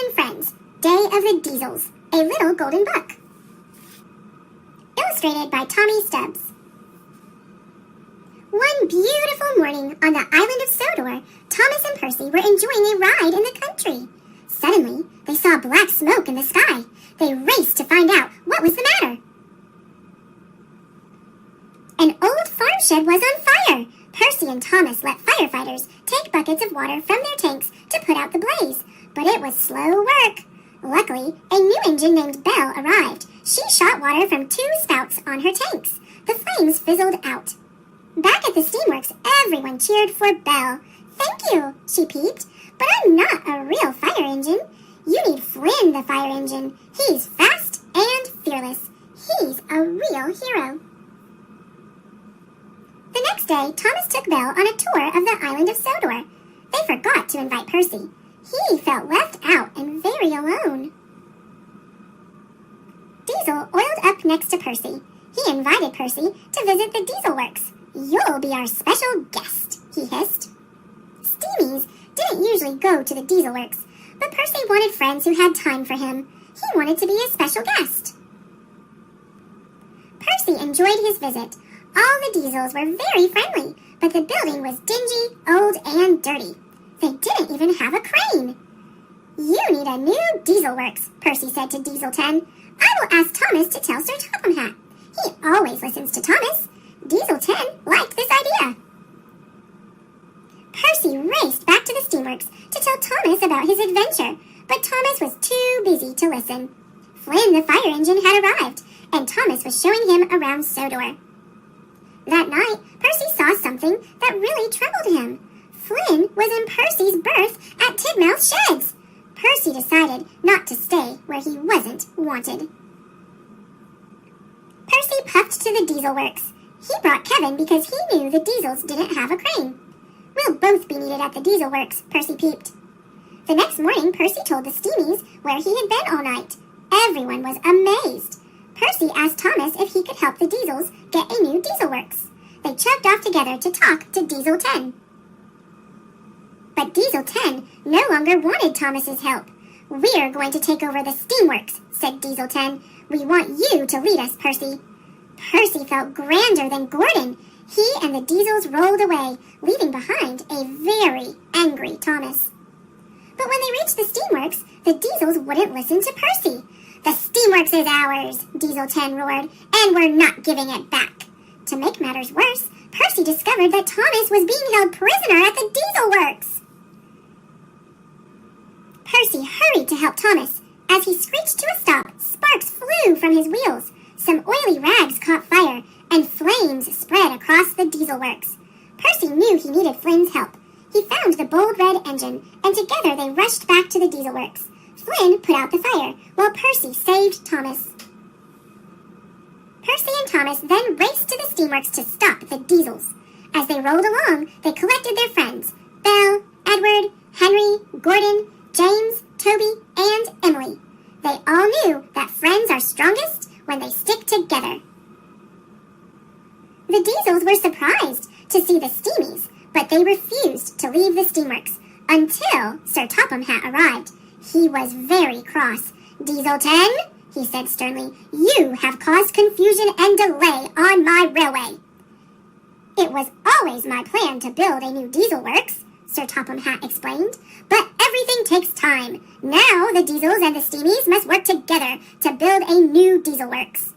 and Friends, Day of the Diesels, a Little Golden Book. Illustrated by Tommy Stubbs. One beautiful morning on the island of Sodor, Thomas and Percy were enjoying a ride in the country. Suddenly, they saw black smoke in the sky. They raced to find out what was the matter. An old farm shed was on fire. Percy and Thomas let firefighters take buckets of water from their tanks to put out the blaze, but it was slow work. Luckily, a new engine named Belle arrived. She shot water from 2 spouts on her tanks. The flames fizzled out. Back at the steamworks, everyone cheered for Belle. "Thank you," she peeped, "but I'm not a real fire engine. You need Flynn, the fire engine. He's fast and fearless. He's a real hero." The next day, Thomas took Belle on a tour of the island of Sodor. They forgot to invite Percy. He felt left out and very alone. Diesel oiled up next to Percy. He invited Percy to visit the Diesel Works. "You'll be our special guest," he hissed. Steamies didn't usually go to the Diesel Works, but Percy wanted friends who had time for him. He wanted to be a special guest. Percy enjoyed his visit. All the Diesels were very friendly, but the building was dingy, old, and dirty. They didn't even have a crane. "You need a new Diesel Works," Percy said to Diesel 10. "I will ask Thomas to tell Sir Topham Hatt. He always listens to Thomas." Diesel 10 liked this idea. Percy raced back to the steamworks to tell Thomas about his adventure, but Thomas was too busy to listen. Flynn, the fire engine, had arrived, and Thomas was showing him around Sodor. That night, Percy saw something that really troubled him. Flynn was in Percy's berth at Tidmouth Sheds. Percy decided not to stay where he wasn't wanted. Percy puffed to the Diesel Works. He brought Kevin because he knew the Diesels didn't have a crane. "We'll both be needed at the Diesel Works," Percy peeped. The next morning, Percy told the Steamies where he had been all night. Everyone was amazed. Percy asked Thomas if he could help the Diesels get a new Diesel Works. They chugged off together to talk to Diesel 10. But Diesel 10 no longer wanted Thomas's help. "We're going to take over the Steamworks," said Diesel 10. "We want you to lead us, Percy." Percy felt grander than Gordon. He and the Diesels rolled away, leaving behind a very angry Thomas. But when they reached the Steamworks, the Diesels wouldn't listen to Percy. "The Steamworks is ours," Diesel 10 roared, "and we're not giving it back." To make matters worse, Percy discovered that Thomas was being held prisoner at the Diesel Works. Percy hurried to help Thomas. As he screeched to a stop, sparks flew from his wheels. Some oily rags caught fire, and flames spread across the Diesel Works. Percy knew he needed Flynn's help. He found the bold red engine, and together they rushed back to the Diesel Works. Flynn put out the fire, while Percy saved Thomas. Percy and Thomas then raced to the steamworks to stop the Diesels. As they rolled along, they collected their friends: Belle, Edward, Henry, Gordon, James, Toby, and Emily. They all knew that friends are strongest when they stick together. The Diesels were surprised to see the Steamies, but they refused to leave the steamworks until Sir Topham Hatt arrived. He was very cross. "Diesel 10, he said sternly, "you have caused confusion and delay on my railway." "It was always my plan to build a new Diesel Works," Sir Topham Hatt explained, "but everything takes time. Now the Diesels and the Steamies must work together to build a new Diesel Works."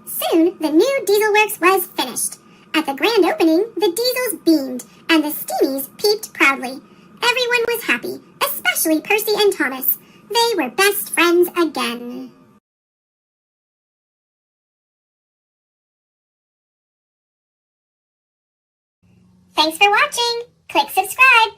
Soon, the new Diesel Works was finished. At the grand opening, the Diesels beamed, and the Steamies peeped proudly. Everyone was happy, especially Percy and Thomas. They were best friends again. Thanks for watching. Click subscribe